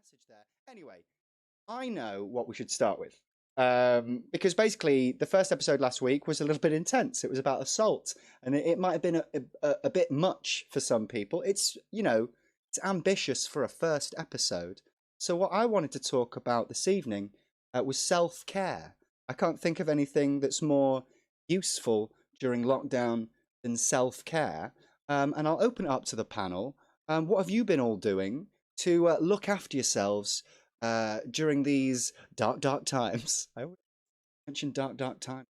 message there. Anyway, I know what we should start with. Because basically the first episode last week was a little bit intense. It was about assault, and it might have been a bit much for some people. It's, it's ambitious for a first episode. So what I wanted to talk about this evening was self-care. I can't think of anything that's more useful during lockdown than self-care. And I'll open it up to the panel. What have you been all doing to look after yourselves during these dark times? I always mention dark times.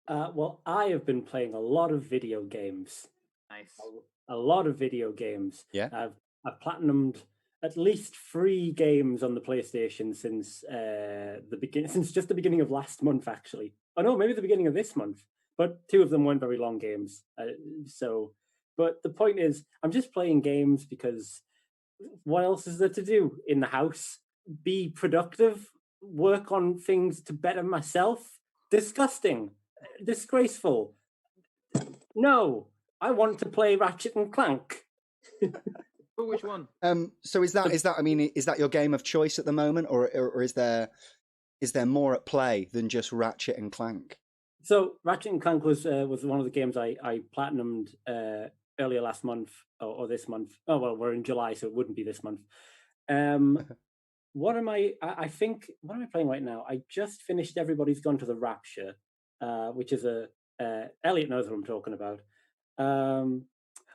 Well, I have been playing a lot of video games. Nice. A lot of video games. Yeah. I've platinumed at least 3 games on the PlayStation since just the beginning of last month, actually. Oh no, maybe the beginning of this month. But 2 of them weren't very long games. But the point is, I'm just playing games because what else is there to do in the house? Be productive, work on things to better myself. Disgusting, disgraceful. No, I want to play Ratchet and Clank. But which one? So is that your game of choice at the moment, or is there more at play than just Ratchet and Clank? So Ratchet and Clank was one of the games I platinumed earlier last month or this month. Oh well, we're in July, so it wouldn't be this month. What am I playing right now? I just finished Everybody's Gone to the Rapture, which is Elliot knows what I'm talking about.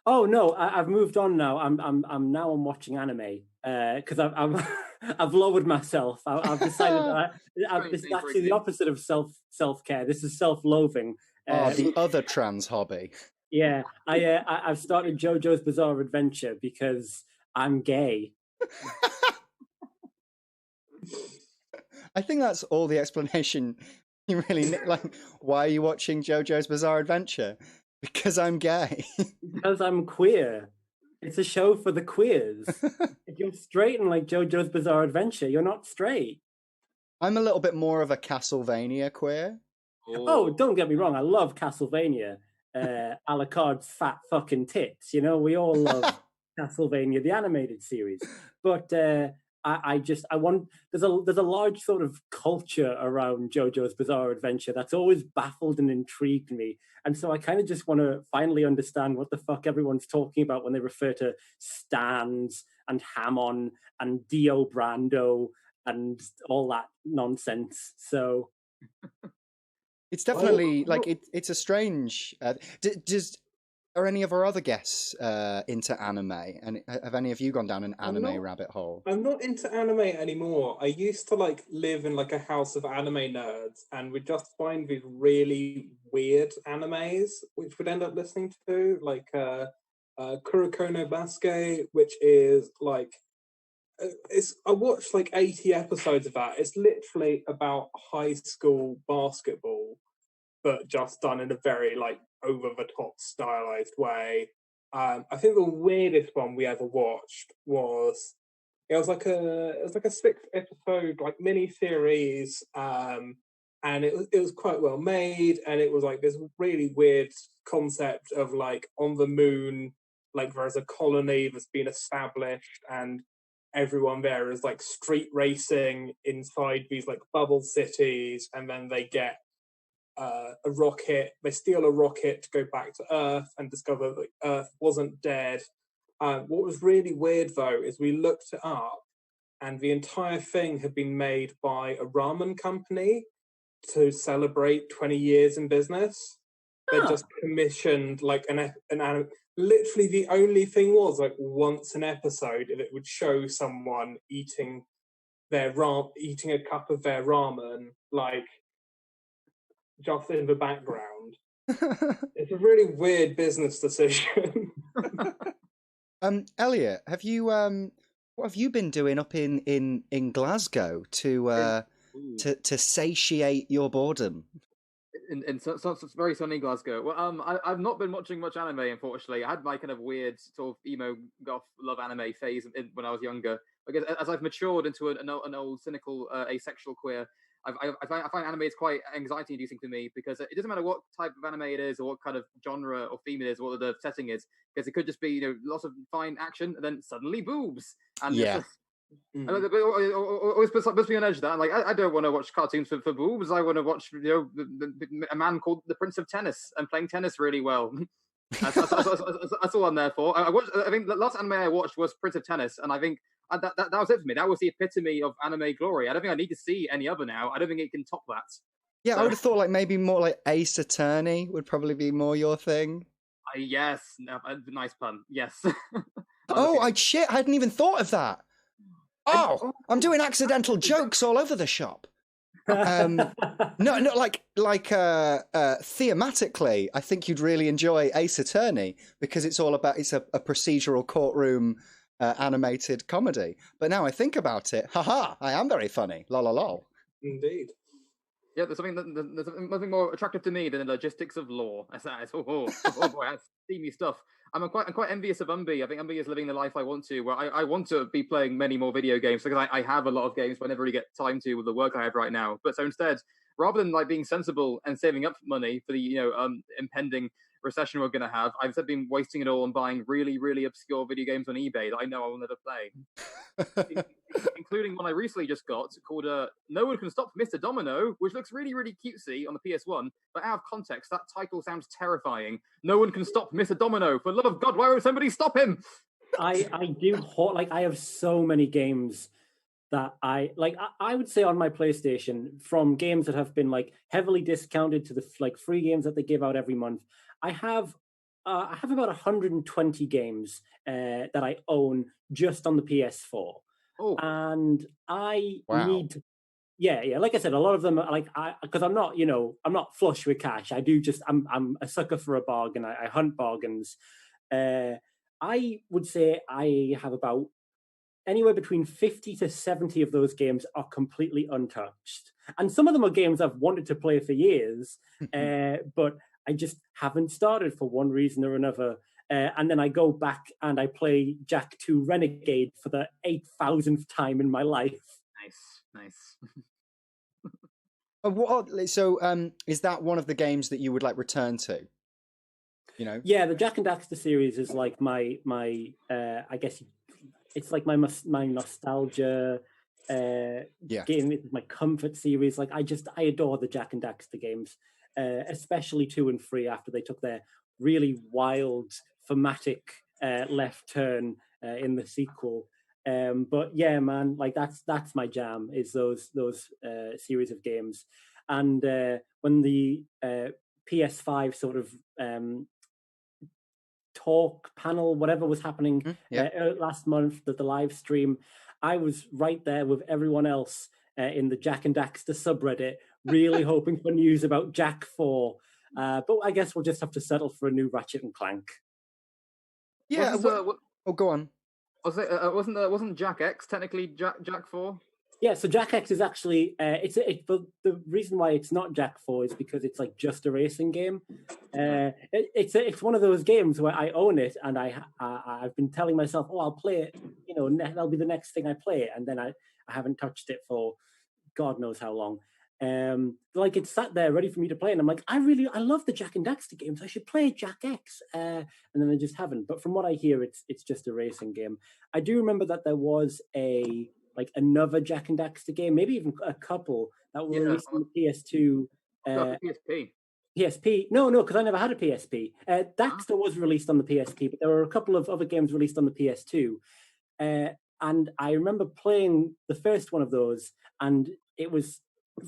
Oh no, I've moved on now. I'm now watching anime because I've lowered myself. I've decided this is actually the opposite of self-care. This is self-loathing. The other trans hobby. Yeah, I've started JoJo's Bizarre Adventure because I'm gay. I think that's all the explanation you really need. Like, why are you watching JoJo's Bizarre Adventure? Because I'm gay. Because I'm queer. It's a show for the queers. If you're straight and like JoJo's Bizarre Adventure, you're not straight. I'm a little bit more of a Castlevania queer. Oh, don't get me wrong. I love Castlevania. Alucard's fat fucking tits. You know, we all love Castlevania, the animated series. But I want there's a large sort of culture around JoJo's Bizarre Adventure that's always baffled and intrigued me, and so I kind of just want to finally understand what the fuck everyone's talking about when they refer to Stans and Hamon and Dio Brando and all that nonsense. So it's definitely it's a strange. Are any of our other guests into anime? And have any of you gone down an anime rabbit hole? I'm not into anime anymore. I used to live in a house of anime nerds, and we'd just find these really weird animes, which we'd end up listening to, like Kuroko no Basuke, which is I watched 80 episodes of that. It's literally about high school basketball, but just done in a very over-the-top stylized way. I think the weirdest one we ever watched was a 6-episode mini series, and it was quite well made, and it was this really weird concept of on the moon, there's a colony that's been established, and everyone there is street racing inside these bubble cities, and then they get a rocket. They steal a rocket to go back to Earth and discover that Earth wasn't dead. What was really weird, though, is we looked it up, and the entire thing had been made by a ramen company to celebrate 20 years in business. They just commissioned an literally the only thing was once an episode, and it would show someone eating a cup of their ramen just in the background. It's a really weird business decision. Elliot, have you what have you been doing up in Glasgow to satiate your boredom? It's very sunny Glasgow. Well, I've not been watching much anime, unfortunately. I had my kind of weird sort of emo goth love anime phase when I was younger. As I've matured into an old cynical asexual queer, I find anime is quite anxiety-inducing for me, because it doesn't matter what type of anime it is or what kind of genre or theme it is, or what the setting is, because it could just be lots of fine action and then suddenly boobs, and Always puts me on edge. That like I don't want to watch cartoons for boobs. I want to watch a man called the Prince of Tennis and playing tennis really well. That's all I'm there for. I think the last anime I watched was Prince of Tennis, and I think that was it for me. That was the epitome of anime glory. I don't think I need to see any other now. I don't think it can top that. Yeah, I would have thought like maybe more like Ace Attorney would probably be more your thing. Yes, nice pun. Yes. Shit! I hadn't even thought of that. Oh, I'm doing accidental jokes all over the shop. No, like thematically, I think you'd really enjoy Ace Attorney because it's all about it's a procedural courtroom animated comedy. But now I think about it, haha, I am very funny. Lol, lol, lol. Indeed. Yeah, there's nothing more attractive to me than the logistics of law. Oh boy, that's steamy stuff. I'm quite envious of Umby. I think Umby is living the life I want to, where I want to be playing many more video games because I have a lot of games, but I never really get time to with the work I have right now. But so instead, rather than like being sensible and saving up money for the impending recession we're going to have, I've instead been wasting it all on buying really, really obscure video games on eBay that I know I will never play. Including one I recently just got called No One Can Stop Mr. Domino, which looks really, really cutesy on the PS1, but out of context, that title sounds terrifying. No one can stop Mr. Domino. For the love of God, why would somebody stop him? I have so many games that I would say on my PlayStation, from games that have been like heavily discounted to the like free games that they give out every month. I have about 120 games that I own just on the PS4. Oh. And I need to, like I said, a lot of them are like, because I'm not flush with cash. I'm a sucker for a bargain. I hunt bargains. I would say I have about anywhere between 50 to 70 of those games are completely untouched. And some of them are games I've wanted to play for years, but I just haven't started for one reason or another. And then I go back and I play Jak 2 Renegade for the 8,000th time in my life. Nice. So, is that one of the games that you would like return to? You know? Yeah, the Jak and Daxter series is like my I guess it's like my nostalgia game. It's my comfort series. Like I adore the Jak and Daxter games, especially 2 and 3 after they took their really wild thematic left turn in the sequel. But yeah, man, like that's my jam, is those series of games. And when the PS5 sort of talk panel, whatever was happening last month, the live stream, I was right there with everyone else in the Jak and Daxter subreddit, really hoping for news about Jak 4. But I guess we'll just have to settle for a new Ratchet and Clank. Yeah. Go on. Wasn't Jak X technically Jak 4? Yeah, so Jak X is actually but the reason why it's not Jak 4 is because it's like just a racing game. It's one of those games where I own it and I've been telling myself, I'll play it. That'll be the next thing I play, and then I haven't touched it for God knows how long. Like it's sat there ready for me to play, and I'm like, I love the Jak and Daxter games. I should play Jak X, and then I just haven't. But from what I hear, it's just a racing game. I do remember that there was another Jak and Daxter game, maybe even a couple that were released on the PS2. PSP. PSP? No, because I never had a PSP. Daxter was released on the PSP, but there were a couple of other games released on the PS2. And I remember playing the first one of those, and it was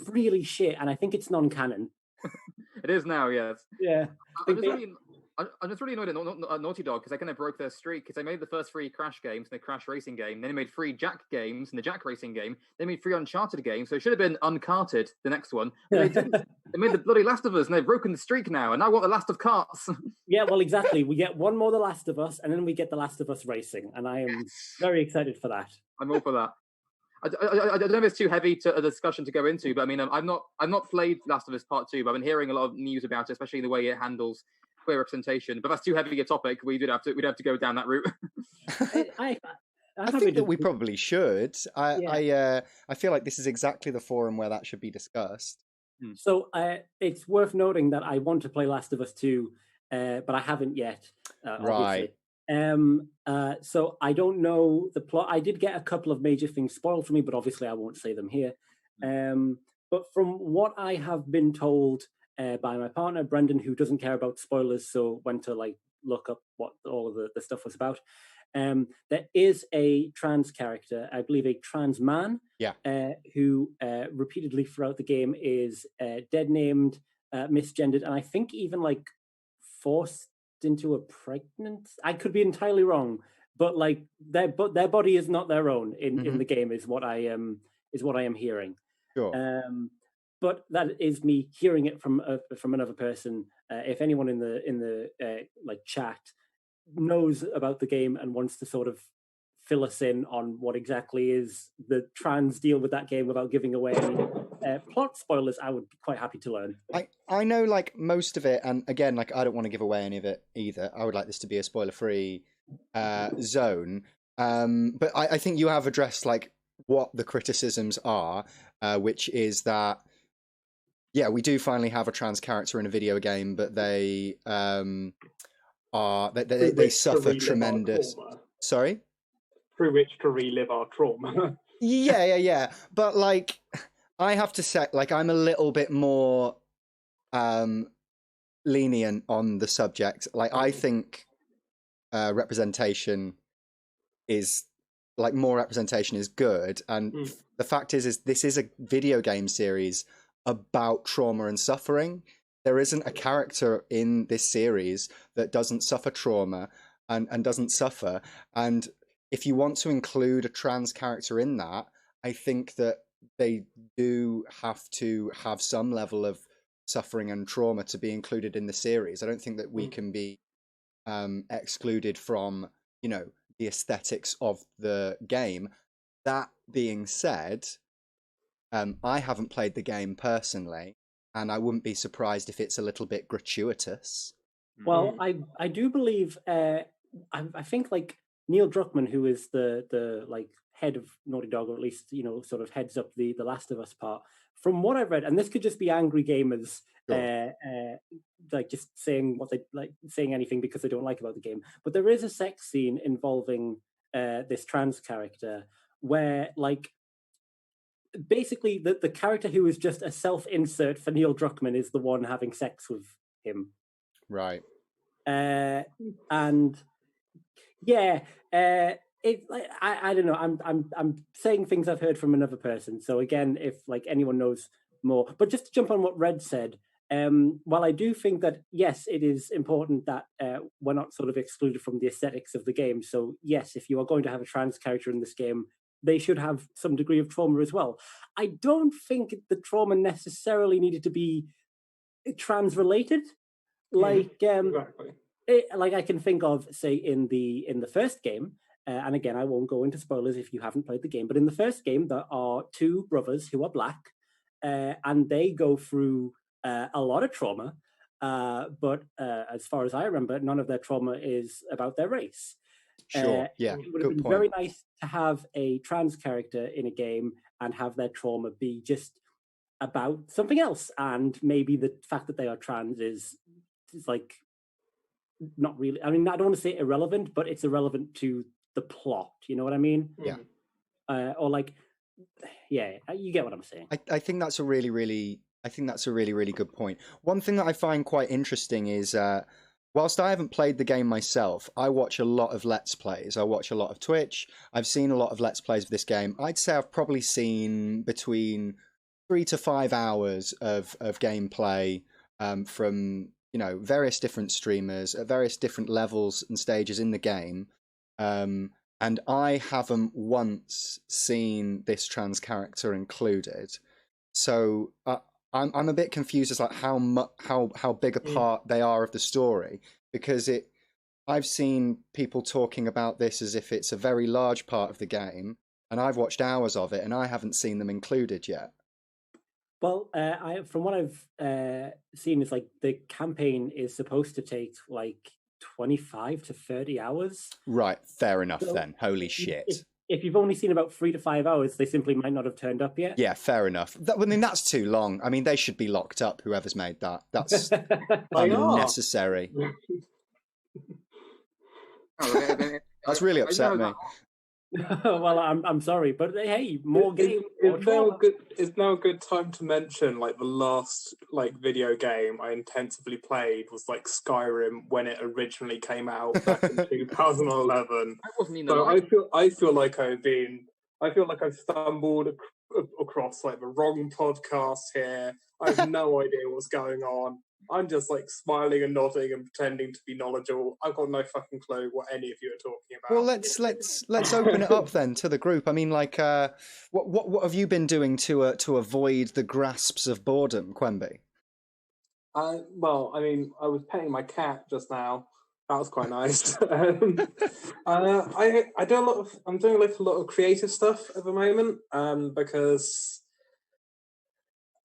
really shit, and I think it's non-canon. It is now, yes. Yeah. I'm just really annoyed at Naughty Dog because they kind of broke their streak, because they made the first 3 Crash games and the Crash Racing game. Then they made 3 Jak games and the Jak Racing game. They made 3 Uncharted games, so it should have been Uncarted, the next one. But they didn't. They made the bloody Last of Us, and they've broken the streak now, and now I want the Last of Carts. Yeah, well, exactly. We get one more The Last of Us, and then we get The Last of Us Racing, and I am very excited for that. I'm all for that. I don't know if it's too heavy to a discussion to go into, but I mean, I've not played Last of Us Part 2, but I've been hearing a lot of news about it, especially the way it handles queer representation. But that's too heavy a topic. We'd have to go down that route. I think that we probably should. I feel like this is exactly the forum where that should be discussed. So it's worth noting that I want to play Last of Us 2, but I haven't yet. Right. So I don't know the plot. I did get a couple of major things spoiled for me, but obviously I won't say them here. But from what I have been told by my partner Brendan, who doesn't care about spoilers, so went to like look up what all of the stuff was about. There is a trans character, I believe a trans man, who repeatedly throughout the game is dead named, misgendered, and I think even like forced into a pregnant. I could be entirely wrong, but like their body is not their own in the game, is what I am hearing. Sure. But that is me hearing it from another person. If anyone in the like chat knows about the game and wants to sort of fill us in on what exactly is the trans deal with that game without giving away any plot spoilers, I would be quite happy to learn. I know like most of it, and again, like I don't want to give away any of it either. I would like this to be a spoiler-free zone. But I think you have addressed like what the criticisms are, which is that we do finally have a trans character in a video game, but they they suffer tremendous. Sorry? Through which to relive our trauma. Yeah. But like, I have to say, like, I'm a little bit more lenient on the subject. Like, I think representation is like more representation is good, and the fact is this is a video game series about trauma and suffering. There isn't a character in this series that doesn't suffer trauma and doesn't suffer. And if you want to include a trans character in that, I think that they do have to have some level of suffering and trauma to be included in the series. I don't think that we can be excluded from, you know, the aesthetics of the game. That being said, I haven't played the game personally, and I wouldn't be surprised if it's a little bit gratuitous. Well, I do believe I think like Neil Druckmann, who is the like head of Naughty Dog, or at least, you know, sort of heads up the Last of Us part. From what I've read, and this could just be angry gamers, like just saying what they like, saying anything because they don't like about the game. But there is a sex scene involving this trans character where, like, basically the character who is just a self-insert for Neil Druckmann is the one having sex with him. Right. And yeah, it like I don't know. I'm saying things I've heard from another person. So again, if like anyone knows more, but just to jump on what Red said, while I do think that yes, it is important that we're not sort of excluded from the aesthetics of the game. So yes, if you are going to have a trans character in this game, they should have some degree of trauma as well. I don't think the trauma necessarily needed to be trans related. Like, Exactly. Like I can think of, say, in the first game, and again, I won't go into spoilers if you haven't played the game, but in the first game, there are two brothers who are black, and they go through a lot of trauma, but as far as I remember, none of their trauma is about their race. Sure. Yeah. It would have been very nice to have a trans character in a game and have their trauma be just about something else, and maybe the fact that they are trans is like not really. I mean, I don't want to say irrelevant, but it's irrelevant to the plot. You know what I mean? Yeah. Or like, yeah, you get what I'm saying. I think that's a really, really good point. One thing that I find quite interesting is, whilst I haven't played the game myself, I watch a lot of Let's Plays. I watch a lot of Twitch. I've seen a lot of Let's Plays of this game. I'd say I've probably seen between 3 to 5 hours of gameplay from, you know, various different streamers at various different levels and stages in the game. And I haven't once seen this trans character included. So I'm a bit confused as like how big a part they are of the story, because I've seen people talking about this as if it's a very large part of the game, and I've watched hours of it and I haven't seen them included yet. Well, from what I've seen, is like the campaign is supposed to take like 25 to 30 hours. Right, fair enough then. Holy shit. If you've only seen about 3 to 5 hours, they simply might not have turned up yet. Yeah, fair enough. I mean, that's too long. I mean, they should be locked up, whoever's made that. That's unnecessary. That's really upset me. Well, I'm sorry, but hey, more games. It's now a good time to mention like the last like video game I intensively played was like Skyrim when it originally came out back in 2011. I wasn't even So alive. I feel like I've stumbled across like the wrong podcast here. I have no idea what's going on. I'm just like smiling and nodding and pretending to be knowledgeable. I've got no fucking clue what any of you are talking about. Well, let's open it up then to the group. I mean, like, what have you been doing to avoid the grasps of boredom, Quenby? Well, I mean, I was petting my cat just now. That was quite nice. I'm doing like a lot of creative stuff at the moment because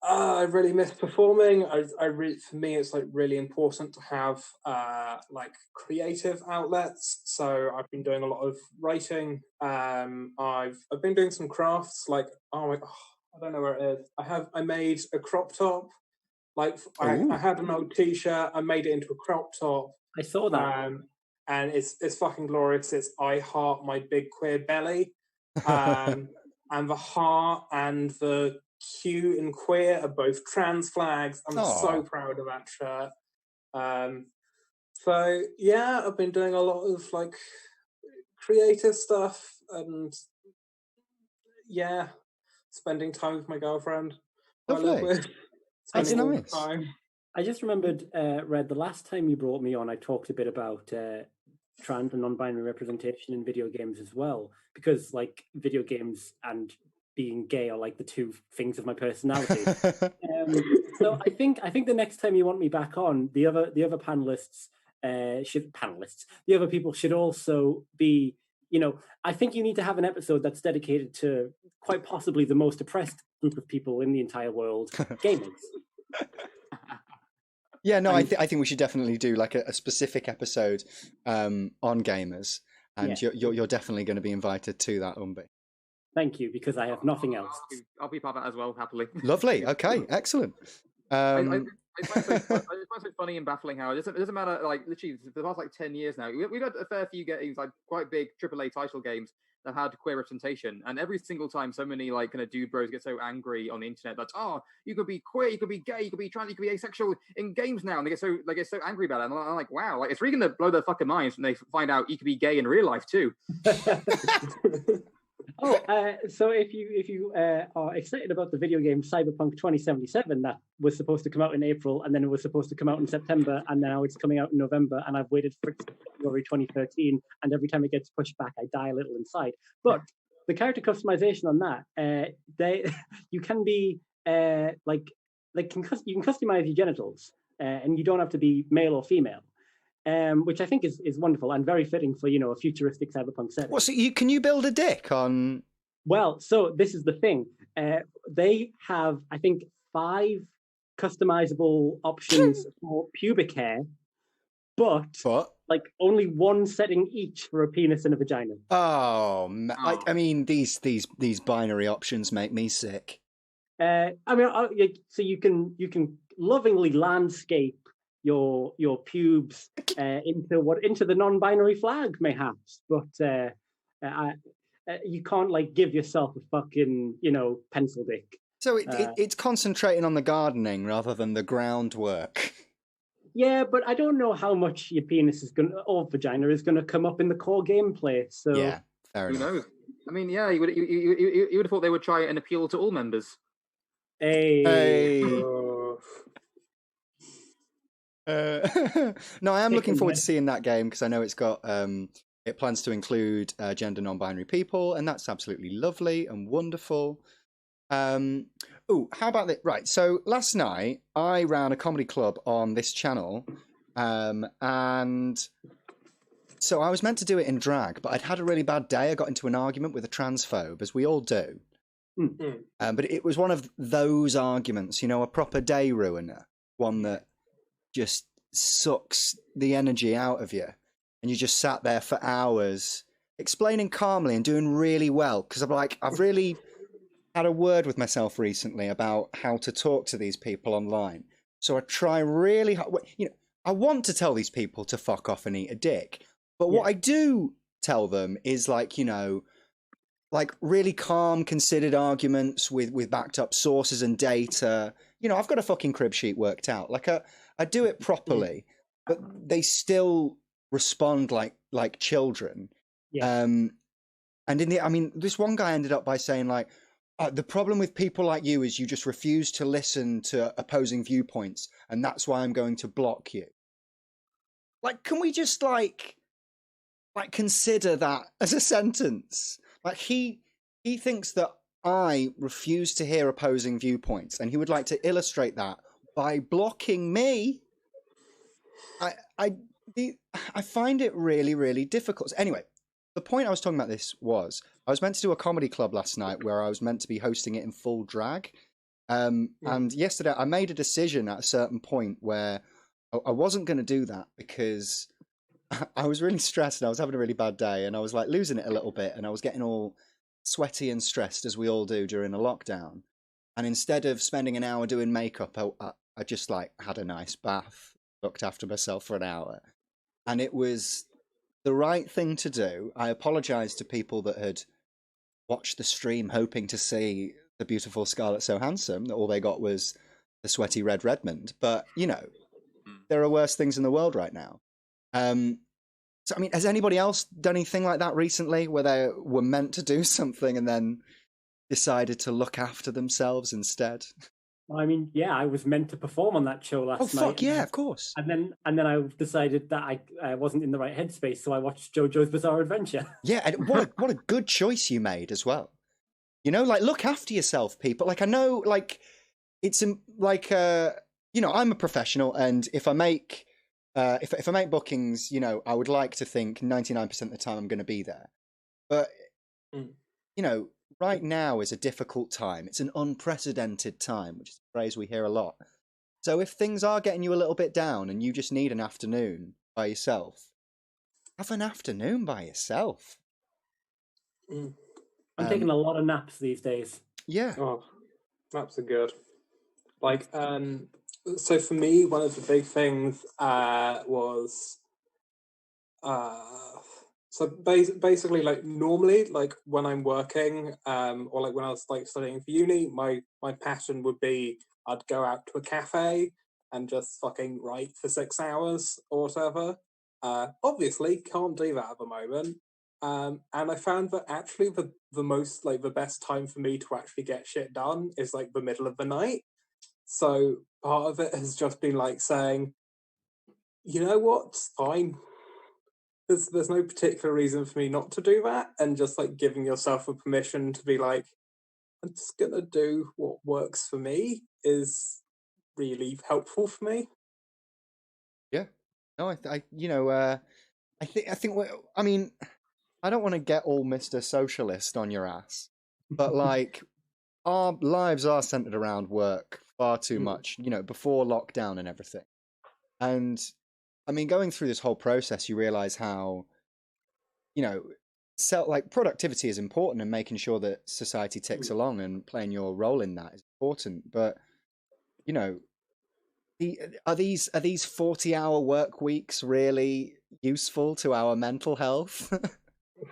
I really miss performing. For me, it's like really important to have like creative outlets. So I've been doing a lot of writing. I've been doing some crafts. Like I don't know where it is. I made a crop top. Like I had an old T-shirt. I made it into a crop top. I saw that. And it's fucking glorious. It's I heart my big queer belly, and the heart and the Q in queer are both trans flags. I'm so proud of that shirt. So yeah, I've been doing a lot of like creative stuff and yeah, spending time with my girlfriend. Lovely. That's nice. I just remembered, Red, the last time you brought me on, I talked a bit about trans and non-binary representation in video games as well, because like video games and being gay are like the two things of my personality. So I think the next time you want me back on, the other panelists the other people should also be, you know, I think you need to have an episode that's dedicated to quite possibly the most oppressed group of people in the entire world, gamers. Yeah, no, I think we should definitely do like a specific episode on gamers, and yeah. you're definitely going to be invited to that, Umby. Thank you, because I have nothing else. I'll be part of that as well, happily. Lovely. Okay, excellent. I find it funny and baffling how it doesn't matter, like, literally, for the past, like, 10 years now, we've had a fair few games, like, quite big AAA title games that had queer representation, and every single time so many, like, kind of dude bros get so angry on the internet that, you could be queer, you could be gay, you could be trans, you could be asexual in games now, and they get so angry about it, and I'm like, wow, like, it's really going to blow their fucking minds when they find out you could be gay in real life, too. So if you are excited about the video game Cyberpunk 2077 that was supposed to come out in April, and then it was supposed to come out in September, and now it's coming out in November, and I've waited for February 2013, and every time it gets pushed back, I die a little inside. But the character customization on that, you can be you can customize your genitals, and you don't have to be male or female. Which I think is wonderful and very fitting for, you know, a futuristic cyberpunk setting. Well, so can you build a dick on? Well, so this is the thing. They have, I think, 5 customizable options for pubic hair, but like only one setting each for a penis and a vagina. I mean, these binary options make me sick. I mean, so you can lovingly landscape your pubes into the non-binary flag, mayhaps, but you can't like give yourself a fucking, you know, pencil dick. So it's concentrating on the gardening rather than the groundwork. Yeah, but I don't know how much your penis or vagina is gonna come up in the core gameplay. So yeah, fair enough. Who knows? I mean, yeah, you would have thought they would try and appeal to all members. Hey. No, I am looking forward to seeing that game because I know it's got it plans to include gender non-binary people, and that's absolutely lovely and wonderful. How about that? Right, so last night I ran a comedy club on this channel, and so I was meant to do it in drag, but I'd had a really bad day. I got into an argument with a transphobe, as we all do. Mm-hmm. But it was one of those arguments, you know, a proper day ruiner, one that just sucks the energy out of you, and you just sat there for hours explaining calmly and doing really well, because I've really had a word with myself recently about how to talk to these people online. So I try really hard, you know, I want to tell these people to fuck off and eat a dick, But what I do tell them is like, you know, like really calm, considered arguments with backed up sources and data. You know, I've got a fucking crib sheet worked out. Like I do it properly, but they still respond like children. Yeah. And this one guy ended up by saying like, the problem with people like you is you just refuse to listen to opposing viewpoints, and that's why I'm going to block you. Like, can we just like consider that as a sentence? Like he thinks that I refuse to hear opposing viewpoints, and he would like to illustrate that by blocking me. I find it really, really difficult. Anyway, the point I was talking about this was I was meant to do a comedy club last night where I was meant to be hosting it in full drag. And yesterday I made a decision at a certain point where I wasn't going to do that because I was really stressed and I was having a really bad day and I was like losing it a little bit and I was getting all sweaty and stressed as we all do during a lockdown. And instead of spending an hour doing makeup, I just like had a nice bath, looked after myself for an hour. And it was the right thing to do. I apologized to people that had watched the stream hoping to see the beautiful Scarlett So Handsome, that all they got was the sweaty red Redmond. But, you know, there are worse things in the world right now. So, I mean, has anybody else done anything like that recently where they were meant to do something and then decided to look after themselves instead? I mean, yeah, I was meant to perform on that show last night. Oh, fuck yeah, of course. And then I decided that I wasn't in the right headspace, so I watched JoJo's Bizarre Adventure. Yeah, and what a good choice you made as well. You know, like, look after yourself, people. Like, I know, like, it's like, you know, I'm a professional, and if I make if I make bookings, you know, I would like to think 99% of the time I'm going to be there. But you know, right now is a difficult time. It's an unprecedented time, which is a phrase we hear a lot. So if things are getting you a little bit down and you just need an afternoon by yourself, have an afternoon by yourself. I'm taking a lot of naps these days. Yeah. Oh, naps are good. Like, so for me, one of the big things was, so basically, like normally, like when I'm working, or like when I was like studying for uni, my pattern would be I'd go out to a cafe and just fucking write for 6 hours or whatever. Obviously, can't do that at the moment. And I found that actually the most like the best time for me to actually get shit done is like the middle of the night. So part of it has just been like saying, you know what, it's fine. There's no particular reason for me not to do that, and just like giving yourself a permission to be like, I'm just gonna do what works for me is really helpful for me. Yeah. No, I you know, I think I mean, I don't want to get all Mr. Socialist on your ass, but like our lives are centered around work far too much, you know, before lockdown and everything. And I mean, going through this whole process, you realize how, you know, like productivity is important and making sure that society ticks along and playing your role in that is important. But, you know, are these 40-hour work weeks really useful to our mental health?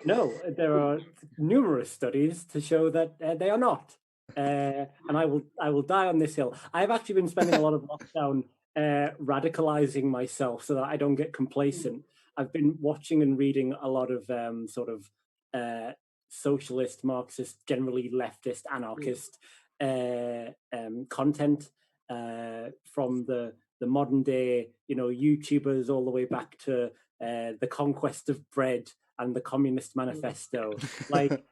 No, there are numerous studies to show that they are not. And I will die on this hill. I've actually been spending a lot of lockdown radicalizing myself so that I don't get complacent. I've been watching and reading a lot of sort of socialist, Marxist, generally leftist, anarchist content from the modern day, you know, YouTubers all the way back to the Conquest of Bread and the Communist Manifesto. Like,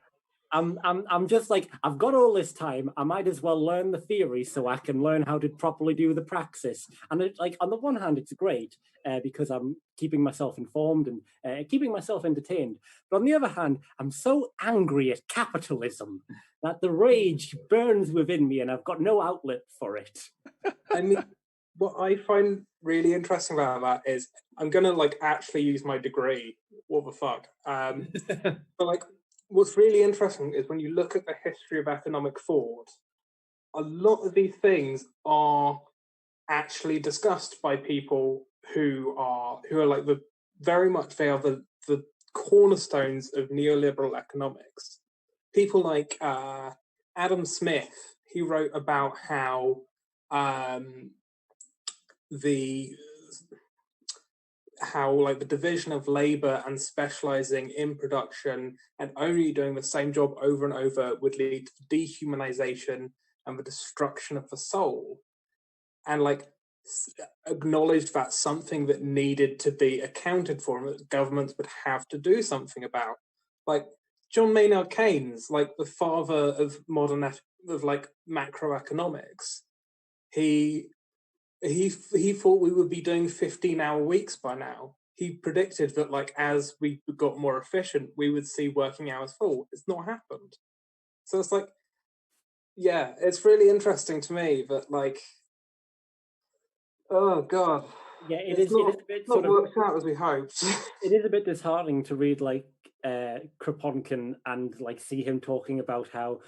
I'm just like, I've got all this time. I might as well learn the theory so I can learn how to properly do the praxis. And it, like, on the one hand, it's great because I'm keeping myself informed and keeping myself entertained. But on the other hand, I'm so angry at capitalism that the rage burns within me and I've got no outlet for it. I mean, what I find really interesting about that is I'm gonna like actually use my degree. What the fuck? But like, what's really interesting is when you look at the history of economic thought, a lot of these things are actually discussed by people who are like they are the cornerstones of neoliberal economics. People like Adam Smith, he wrote about how the division of labor and specializing in production and only doing the same job over and over would lead to dehumanization and the destruction of the soul, and like acknowledged that's something that needed to be accounted for and that governments would have to do something about. Like John Maynard Keynes, like the father of modern macroeconomics, he thought we would be doing 15-hour weeks by now. He predicted that, like, as we got more efficient, we would see working hours fall. It's not happened. So it's like, yeah, it's really interesting to me that, like, oh god, yeah, it is a bit not worked out as we hoped. It is a bit disheartening to read like Kropotkin and like see him talking about how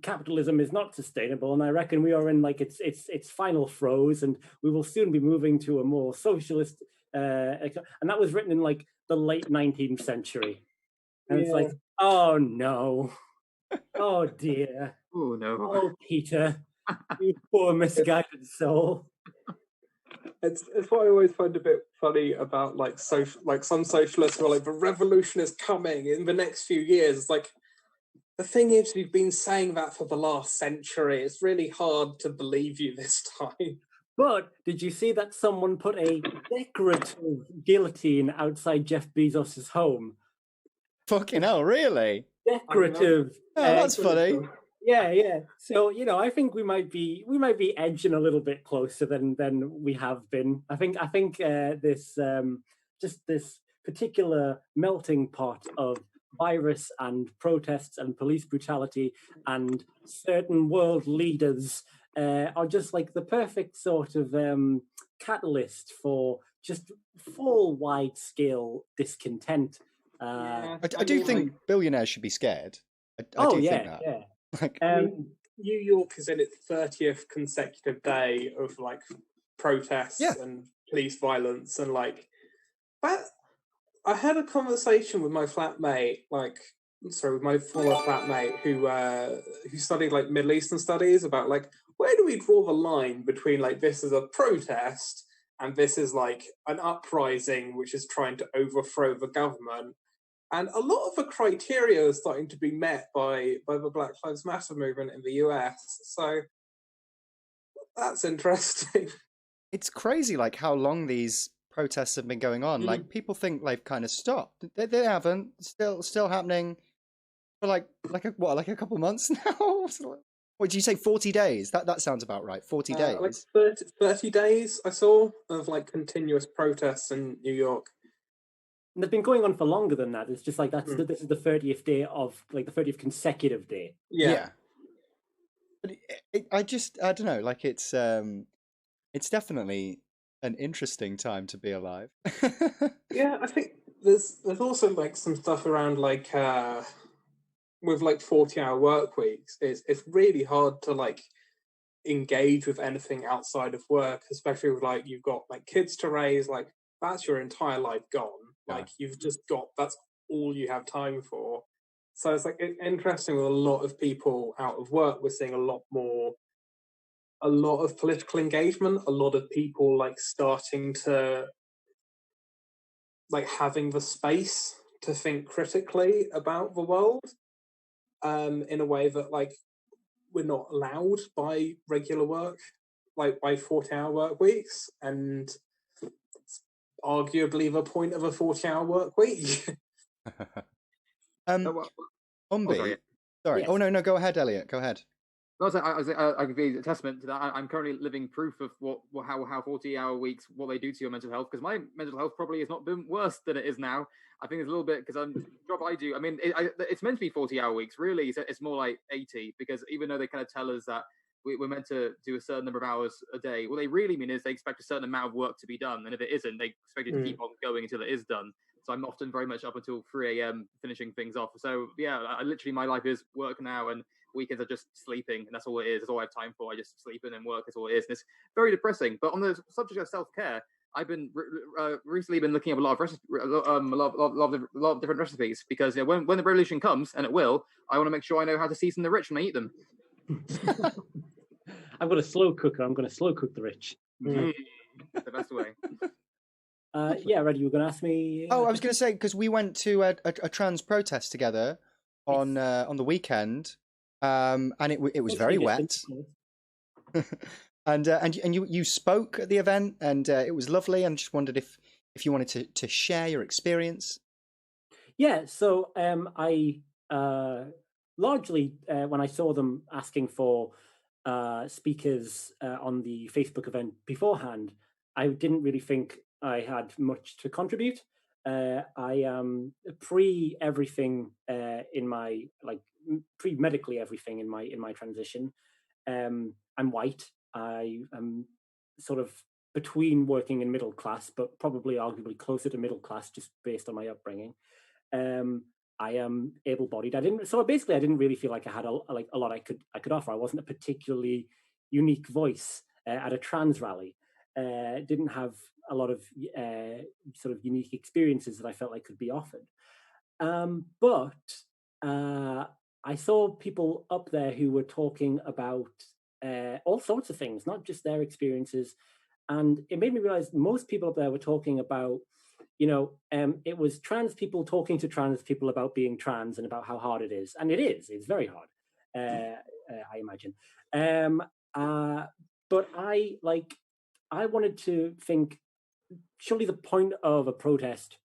capitalism is not sustainable, and I reckon we are in like its final throes, and we will soon be moving to a more socialist. And that was written in like the late 19th century, and it's like, oh no, oh dear, Oh no, oh Peter, you poor misguided soul. It's what I always find a bit funny about like some socialists who are like, the revolution is coming in the next few years. It's like, the thing is, you've been saying that for the last century. It's really hard to believe you this time. But did you see that someone put a decorative guillotine outside Jeff Bezos' home? Fucking hell, really? Decorative. Oh, that's funny. Yeah. So I think we might be edging a little bit closer than we have been. I think this just this particular melting pot of virus and protests and police brutality and certain world leaders are just like the perfect sort of catalyst for just full wide scale discontent. I do think billionaires should be scared. I do think that. Yeah. Like, New York is in its 30th consecutive day of like protests and police violence, and like that. I had a conversation with my flatmate, with my former flatmate who studied like Middle Eastern studies, about like, where do we draw the line between like this is a protest and this is like an uprising which is trying to overthrow the government. And a lot of the criteria is starting to be met by the Black Lives Matter movement in the US. So that's interesting. It's crazy, like how long these protests have been going on. Like people think they've kind of stopped. They haven't. Still happening for like a couple months now. What did you say? 40 days? That sounds about right. 40 days. Like 30 days I saw of like continuous protests in New York. And they've been going on for longer than that. It's just like this is the 30th day of like the 30th consecutive day. Yeah. But I don't know. Like it's definitely an interesting time to be alive. Yeah, I think there's also like some stuff around like with like 40-hour work weeks. It's really hard to like engage with anything outside of work, especially with like you've got like kids to raise. Like that's your entire life gone. Like you've just got, that's all you have time for. So it's like interesting with a lot of people out of work. We're seeing a lot of political engagement, a lot of people like starting to like having the space to think critically about the world in a way that like we're not allowed by regular work, like by 40-hour work weeks. And arguably the point of a 40-hour work week. Umby, sorry. Yes. Oh no, go ahead, Elliot. Go ahead. No, I can be a testament to that. I'm currently living proof of how 40-hour weeks, what they do to your mental health. Because my mental health probably has not been worse than it is now. I think it's a little bit because the job I do. I mean, it's meant to be 40-hour weeks. Really, it's more like 80. Because even though they kind of tell us that we're meant to do a certain number of hours a day, what they really mean is they expect a certain amount of work to be done, and if it isn't, they expect it to keep on going until it is done. So I'm often very much up until 3 a.m. finishing things off. So yeah, my life is work now, and weekends are just sleeping, and that's all it is. That's all I have time for. I just sleep in and work. That's all it is. And it's very depressing. But on the subject of self-care, I've been recently been looking up a lot of different recipes because when the revolution comes, and it will, I want to make sure I know how to season the rich when I eat them. I've got a slow cooker. I'm going to slow cook the rich. The best way. Yeah, Red, you were going to ask me. I was going to say, because we went to a trans protest together on the weekend, and it was very wet. And you spoke at the event, and it was lovely. And just wondered if you wanted to share your experience. Yeah, so I largely when I saw them asking for speakers on the Facebook event beforehand, I didn't really think I had much to contribute. I am pre everything in my pre medically everything in my transition. I'm white. I am sort of between working and middle class, but probably arguably closer to middle class just based on my upbringing. I am able-bodied. I didn't really feel like I had a lot I could offer. I wasn't a particularly unique voice at a trans rally. Didn't have a lot of sort of unique experiences that I felt like could be offered. But I saw people up there who were talking about all sorts of things, not just their experiences, and it made me realize most people up there were talking about, it was trans people talking to trans people about being trans and about how hard it is, and it's very hard, I imagine. But I wanted to think, surely the point of a protest,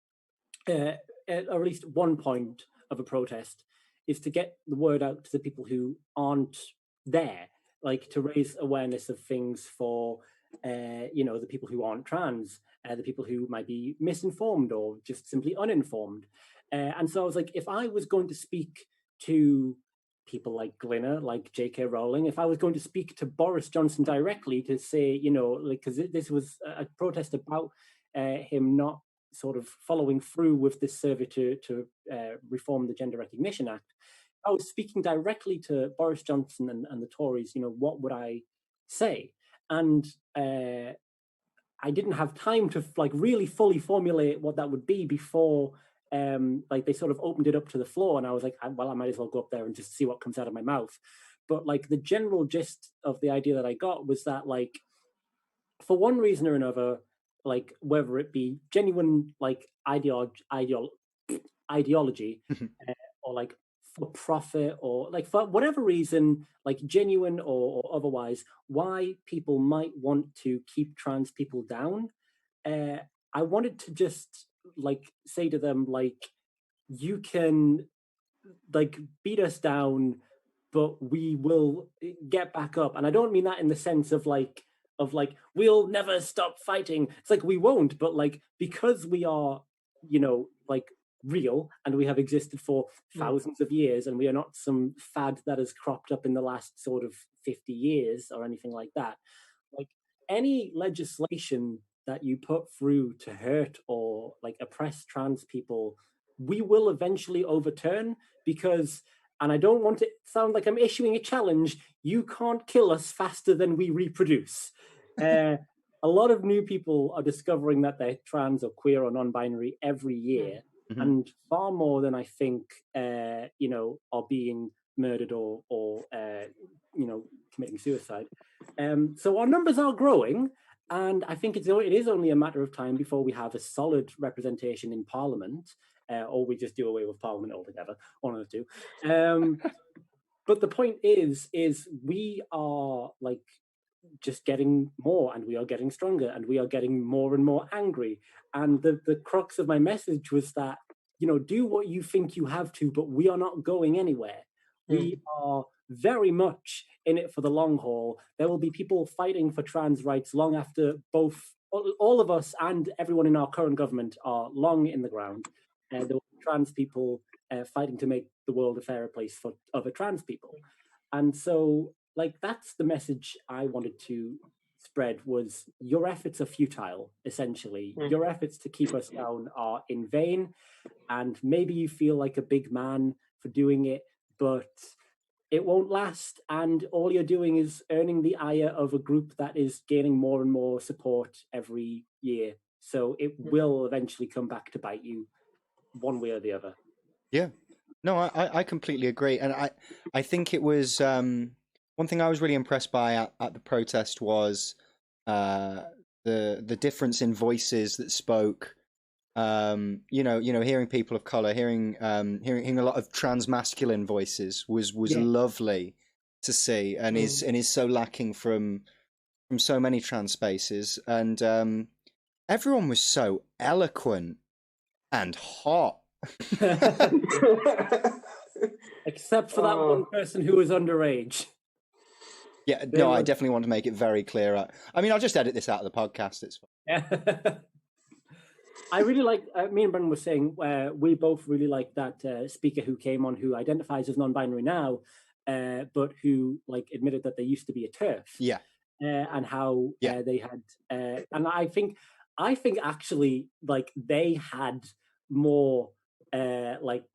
or at least one point of a protest, is to get the word out to the people who aren't there, like to raise awareness of things for the people who aren't trans, the people who might be misinformed or just simply uninformed. And so I was like, if I was going to speak to people like Glinner, like J.K. Rowling, if I was going to speak to Boris Johnson directly to say, because this was a protest about him not sort of following through with this survey to reform the Gender Recognition Act, I was speaking directly to Boris Johnson and the Tories, what would I say? And I didn't have time to really fully formulate what that would be before they sort of opened it up to the floor, and I was like, I might as well go up there and just see what comes out of my mouth. But the general gist of the idea that I got was that for one reason or another, whether it be genuine ideology or for profit or for whatever reason, genuine or otherwise, why people might want to keep trans people down, I wanted to just say to them, you can beat us down, but we will get back up. And I don't mean that in the sense of we'll never stop fighting. It's we won't, but because we are real and we have existed for thousands of years, and we are not some fad that has cropped up in the last sort of 50 years or anything like that. Any legislation that you put through to hurt or oppress trans people, we will eventually overturn, because, and I don't want to sound like I'm issuing a challenge, you can't kill us faster than we reproduce. A lot of new people are discovering that they're trans or queer or non-binary every year. Mm-hmm. And far more than I think, are being murdered or committing suicide. So our numbers are growing, and I think it is only a matter of time before we have a solid representation in Parliament, or we just do away with Parliament altogether, one of the two. But the point is we are just getting more, and we are getting stronger, and we are getting more and more angry. And the crux of my message was that, do what you think you have to, but we are not going anywhere. We are very much in it for the long haul. There will be people fighting for trans rights long after all of us and everyone in our current government are long in the ground. There will be trans people fighting to make the world a fairer place for other trans people. And so that's the message I wanted to spread, was your efforts are futile, essentially. Your efforts to keep us down are in vain, and maybe you feel like a big man for doing it, but it won't last, and all you're doing is earning the ire of a group that is gaining more and more support every year. So it will eventually come back to bite you one way or the other. Yeah. No, I completely agree. And I think it was one thing I was really impressed by at the protest was the difference in voices that spoke. Hearing people of color, hearing a lot of trans masculine voices was lovely to see, and is so lacking from so many trans spaces. And everyone was so eloquent and hot. Except for that one person who was underage. Yeah, no, I definitely want to make it very clear. I mean, I'll just edit this out of the podcast. It's fine. Yeah. I really like, me and Brendan were saying, we both really like that speaker who came on who identifies as non-binary now, but who admitted that they used to be a TERF. Yeah. And how they had, and I think actually they had more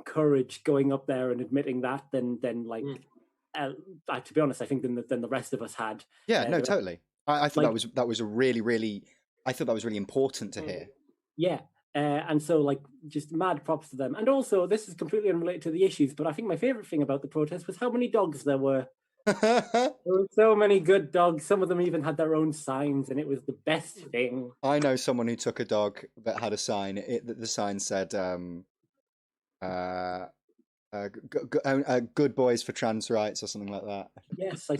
courage going up there and admitting that than to be honest, I think than the rest of us had. Yeah, no, totally. I thought that was a really I thought that was really important to hear. Yeah. And so just mad props to them. And also, this is completely unrelated to the issues, but I think my favorite thing about the protest was how many dogs there were. There were so many good dogs. Some of them even had their own signs, and it was the best thing. I know someone who took a dog that had a sign. The sign said, "Good boys for trans rights" or something like that. Yes, I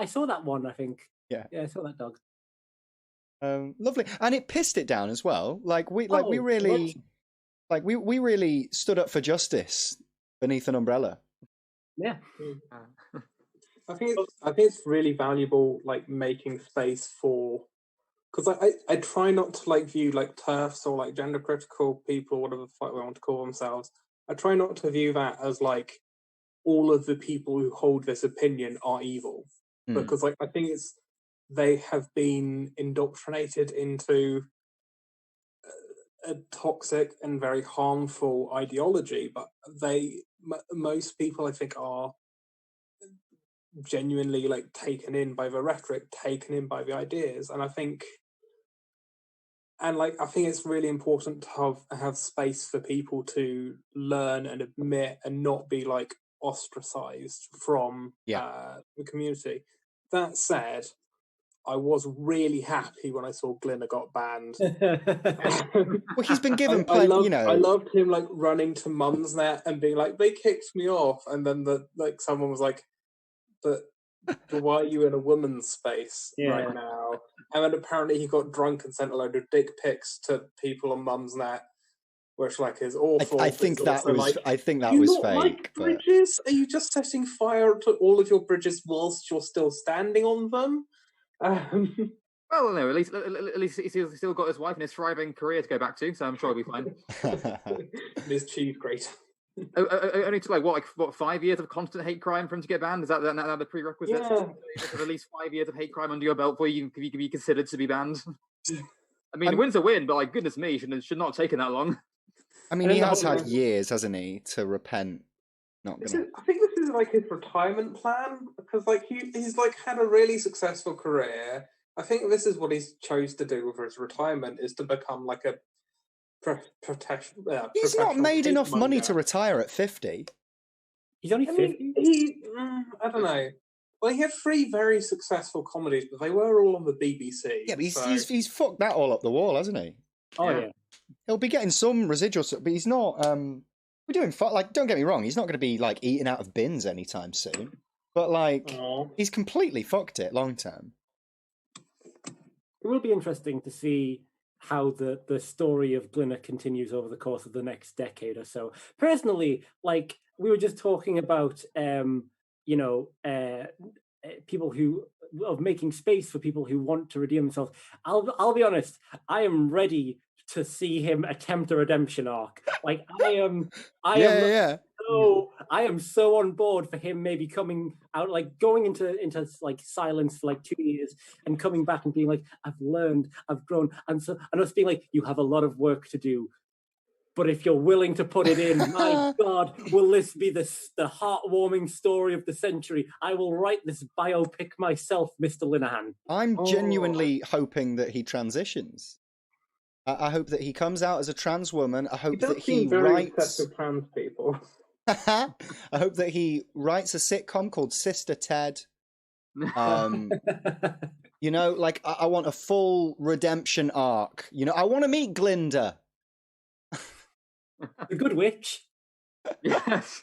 saw that one. I think. Yeah, I saw that dog. Lovely, and it pissed it down as well. We really stood up for justice beneath an umbrella. Yeah. I think it's really valuable, making space for, because I try not to view TERFs or gender critical people, whatever the fuck they want to call themselves. I try not to view that as all of the people who hold this opinion are evil, because I think they have been indoctrinated into a toxic and very harmful ideology, but most people I think are genuinely taken in by the rhetoric, taken in by the ideas, and I think it's really important to have space for people to learn and admit and not be ostracized from the community. That said, I was really happy when I saw Glinner got banned. Well, he's been given plenty, I loved him running to Mumsnet and being they kicked me off, and then someone was but why are you in a woman's space right now? And then apparently he got drunk and sent a load of dick pics to people on Mumsnet, which is awful. I think that was fake. Bridges? Are you just setting fire to all of your bridges whilst you're still standing on them? Well, no. At least he's still got his wife and his thriving career to go back to, so I'm sure he'll be fine. His cheese great. Only took 5 years of constant hate crime for him to get banned. Is that the prerequisite? Yeah. At least 5 years of hate crime under your belt before you can be considered to be banned. I mean, a win's a win, but goodness me, should not have taken that long. I mean, he has had years, hasn't he, to repent. I think this is his retirement plan, because he's had a really successful career. I think this is what he's chose to do with his retirement, is to become a he's not made enough money to retire at 50. He's only 50. I don't know. Well, he had 3 very successful comedies, but they were all on the BBC. Yeah, but he's fucked that all up the wall, hasn't he? Oh yeah. He'll be getting some residual, but he's not. We're doing don't get me wrong. He's not going to be eating out of bins anytime soon. But he's completely fucked it long term. It will be interesting to see how the story of Glinner continues over the course of the next decade or so. Personally, we were just talking about, people of making space for people who want to redeem themselves. I'll be honest, I am ready to see him attempt a redemption arc. I am so on board for him maybe coming out, going into silence for 2 years and coming back and being I've learned, I've grown, and us being you have a lot of work to do. but if you're willing to put it in, my God, will this be the heartwarming story of the century? I will write this biopic myself, Mr. Linehan. I'm genuinely hoping that he transitions. I hope that he comes out as a trans woman. I hope that he writes. With trans people. I hope that he writes a sitcom called Sister Ted. You know, like I want a full redemption arc. You know, I want to meet Glinda. The Good Witch. Yes.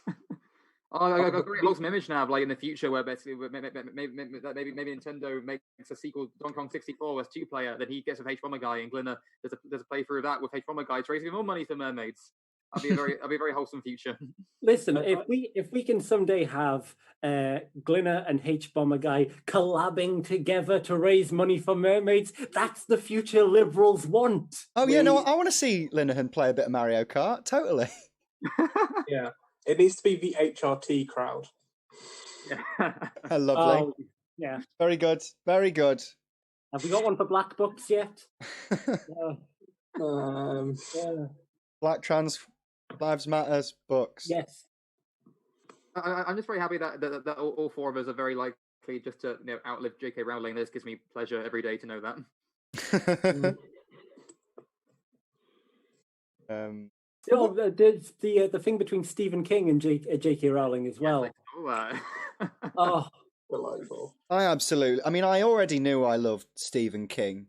I got a great awesome image now of like in the future where basically maybe Nintendo makes a sequel to Donkey Kong 64 as 2-player, then he gets with H-Bomber Guy and Glinda. There's a playthrough of that with H-Bomber Guy to raise even more money for mermaids. That'd be a very wholesome future. Listen, if we can someday have Glinda and H-Bomber Guy collabing together to raise money for mermaids, that's the future liberals want. Oh yeah, no, I want to see Linehan play a bit of Mario Kart. Totally. Yeah. It needs to be the HRT crowd. Lovely. Oh, yeah. Very good. Very good. Have we got one for Black Books yet? Yeah. Black Trans Lives Matters books. Yes. I'm just very happy that all four of us are very likely just to outlive J.K. Rowling. This gives me pleasure every day to know that. The thing between Stephen King and J.K. Rowling as well. Oh, Delightful. I already knew I loved Stephen King.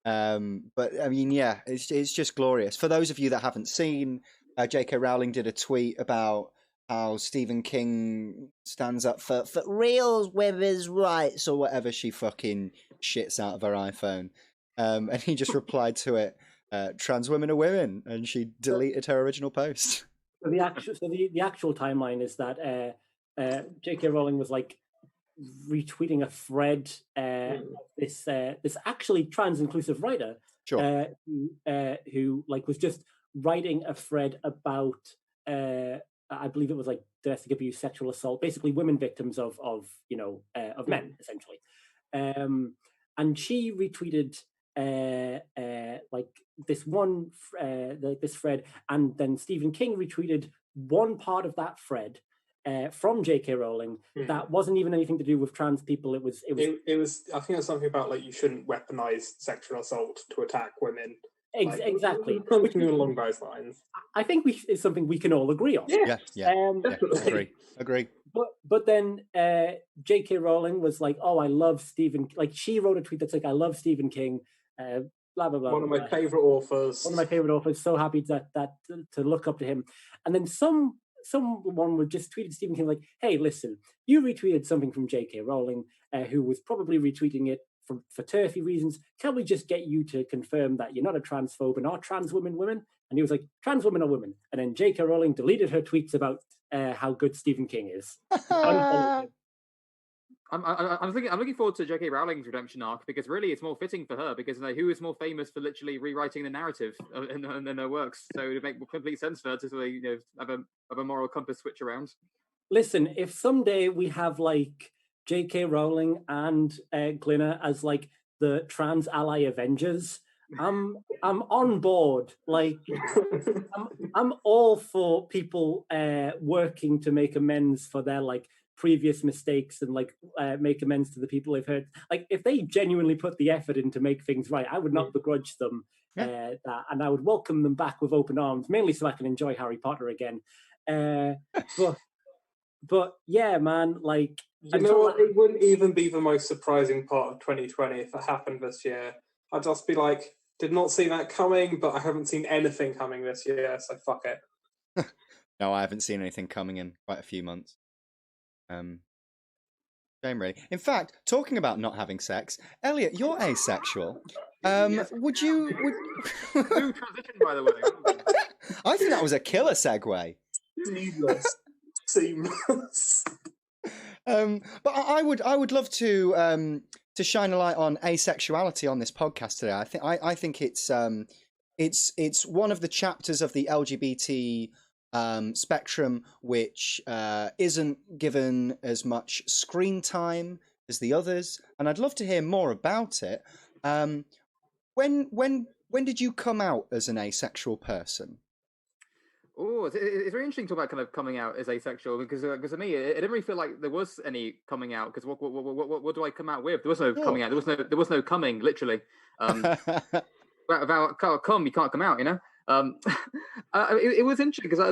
But I mean, yeah, it's just glorious. For those of you that haven't seen, J.K. Rowling did a tweet about how Stephen King stands up for real women's rights or whatever she fucking shits out of her iPhone. And he just replied to it, trans women are women, and she deleted her original post. So the actual timeline is that J.K. Rowling was like retweeting a thread this actually trans inclusive writer Sure. who like was just writing a thread about I believe it was like domestic abuse, sexual assault, basically women victims of men essentially, and she retweeted like this one this thread, and then Stephen King retweeted one part of that thread from J.K. Rowling that wasn't even anything to do with trans people. It was. I think it's something about like you shouldn't weaponize sexual assault to attack women. Exactly. Something along those lines. I think it's something we can all agree on. Yeah. Definitely. Agree. But then J.K. Rowling was like, "Oh, I love Stephen." Like she wrote a tweet that's like, "I love Stephen King." Blah blah blah. One of my favorite authors. So happy to look up to him. And then someone would just tweeted Stephen King like, "Hey, listen, you retweeted something from J.K. Rowling, who was probably retweeting it for turfy reasons. Can we just get you to confirm that you're not a transphobe and are trans women women?" And he was like, "Trans women are women." And then J.K. Rowling deleted her tweets about how good Stephen King is. I'm looking forward to J.K. Rowling's redemption arc, because really it's more fitting for her, because who is more famous for literally rewriting the narrative in her works? So it would make complete sense for her to sort of, have a moral compass switch around. Listen, if someday we have like J.K. Rowling and Glinda as like the trans ally Avengers, I'm on board. Like I'm all for people working to make amends for their like previous mistakes and like make amends to the people they've hurt. Like if they genuinely put the effort in to make things right, I would not begrudge them that, and I would welcome them back with open arms, mainly so I can enjoy Harry Potter again. But yeah, man, like you know what? It wouldn't even be the most surprising part of 2020 if it happened this year. I'd just be like, did not see that coming, but I haven't seen anything coming this year, so fuck it. No, I haven't seen anything coming in quite a few months. Shame, really. In fact, talking about not having sex, Elliot, you're asexual. Yes, would you? New transition, by the way. I think that was a killer segue. Seamless. But I would love to shine a light on asexuality on this podcast today. I think it's one of the chapters of the LGBT spectrum which isn't given as much screen time as the others, and I'd love to hear more about it. When when did you come out as an asexual person? Oh, it's very interesting to talk about kind of coming out as asexual because for me it didn't really feel like there was any coming out because what do I come out with? There was no coming out. There was no coming literally. About come, you can't come out, you know. It was interesting because I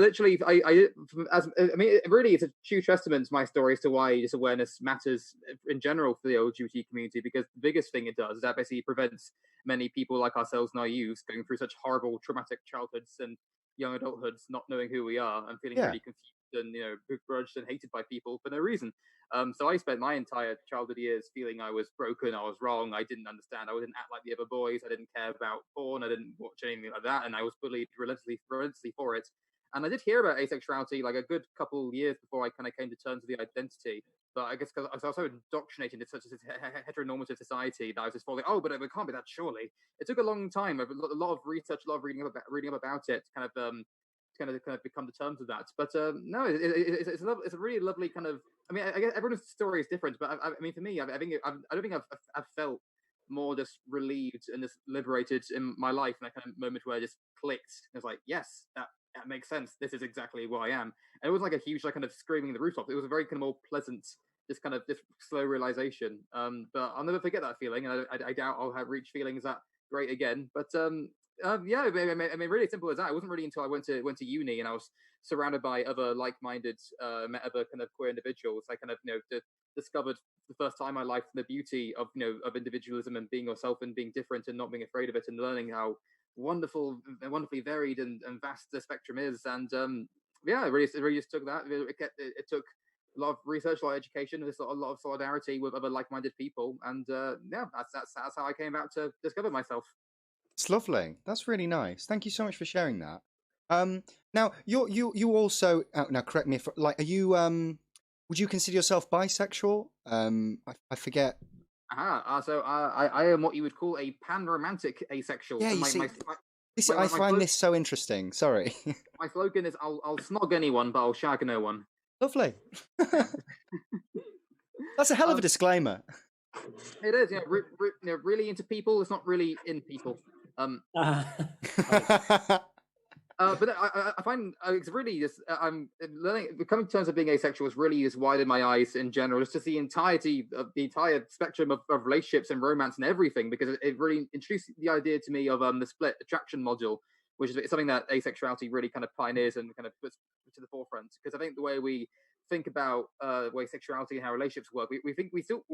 mean, really, it's a true testament to my story as to why this awareness matters in general for the LGBT community. Because the biggest thing it does is that basically prevents many people like ourselves, naives, going through such horrible, traumatic childhoods and young adulthoods, not knowing who we are and feeling really confused and begrudged and hated by people for no reason. So I spent my entire childhood years feeling I was broken, I was wrong, I didn't understand, I didn't act like the other boys, I didn't care about porn, I didn't watch anything like that, and I was bullied relentlessly for it. And I did hear about asexuality like a good couple years before I kind of came to terms with the identity. But I guess because I was so indoctrinated into such a heteronormative society that I was just falling, oh, but it can't be that surely. It took a long time, a lot of research, a lot of reading up about it, to kind of become to terms with that. But no, it's a really lovely kind of. I mean, I guess everyone's story is different, but I mean, for me, I don't think I've felt more just relieved and just liberated in my life, in that kind of moment where I just clicked. I was like, yes, that makes sense. This is exactly who I am. And it was like a huge, like, kind of screaming in the rooftops. It was a very kind of more pleasant, just kind of this slow realization. But I'll never forget that feeling, and I doubt I'll have reached feelings that great again. But yeah, I mean, really simple as that. It wasn't really until I went to uni and I was surrounded by other like-minded, met other kind of queer individuals. I kind of discovered for the first time in my life the beauty of of individualism and being yourself and being different and not being afraid of it, and learning how wonderfully varied and vast the spectrum is. And yeah, it really just took that. It took a lot of research, a lot of education, a lot of solidarity with other like-minded people, and yeah, that's how I came out to discover myself. It's lovely. That's really nice. Thank you so much for sharing that. Now you also now correct me if are you would you consider yourself bisexual? I forget. So I am what you would call a pan-romantic asexual. Yeah, I find this so interesting. Sorry. My slogan is I'll snog anyone, but I'll shag no one. Lovely. That's a hell of a disclaimer. It is, really into people. It's not really in people. But I find it's really just I'm learning, coming to terms of being asexual has really just widened my eyes in general, just to the entire spectrum of relationships and romance and everything, because it really introduced the idea to me of the split attraction module, which is something that asexuality really kind of pioneers and kind of puts to the forefront. Because I think the way we think about the way sexuality and how relationships work, we still